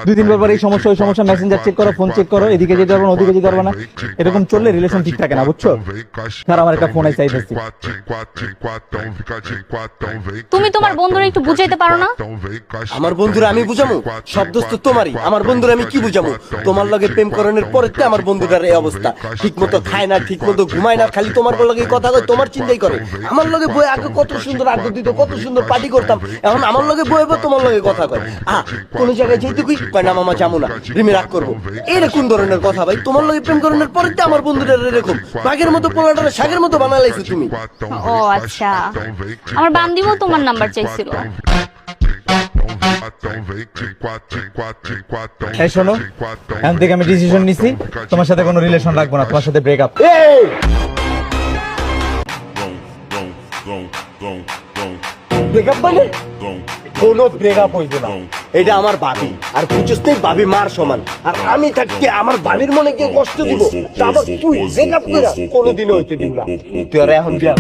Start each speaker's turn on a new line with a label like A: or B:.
A: 2 দিন পর এই সমস্যা ওই সমস্যা, মেসেঞ্জার চেক করো, ফোন চেক করো, এদিকে যেতে পারবো না ওদিকে যেতে পারবো না, এরকম চললে রিলেশন ঠিক থাকে না, বুঝছো? স্যার আমার একটা ফোন আছে, চাইতেছি।
B: তুমি তোমার বন্ধুরা একটু বুঝাইতে পারো না?
C: আমার বন্ধুরা আমি বুঝামু? সব দোষ তো তোমারই। আমার বন্ধুরা আমি কি বুঝামু? তোমার লগে প্রেম করণের পরেতে আমার বন্ধুটার এই অবস্থা। ঠিক মতো খায় না, ঠিক মতো ঘুমায় না, খালি তোমার লগে কথা কয়, তোমার চিন্তাই করে। আমার লগে বই আগে কত সুন্দর আড্ডা দিত, কত সুন্দর পার্টি করতাম, এখন আমার লগে বইব তোমার লগে কথা কয়। কোন জায়গায় যেতে কই না মামা যাবো না, রিমি রাগ করবো। এরকম ধরনের কথা ভাই। তোমার লগে প্রেম করণের পরেতে আমার বন্ধুটার এরকম বাঘের মতো পোলাটারে শাকের মতো বানালাইছো তুমি।
B: ও আচ্ছা, আমার বান্দিও তোমার নাম্বার চাইছিল।
A: এই শোনো, এখন থেকে আমি ডিসিশন নিছি, তোমার সাথে কোনো রিলেশন রাখবো না, তোমার সাথে ব্রেকআপ।
C: ব্রেকআপ মানে? কোনো ব্রেকআপ হইবে না। এটা আমার ভাবি, আর বুঝছিস তুই ভাবি মার সমান, আর আমি থাকতে আমার ভাবির মনে কে কষ্ট দিব? তা আবার তুই ব্রেকআপ করে কোনোদিনও হইতে দিব না। তুই আর এখন বিয়া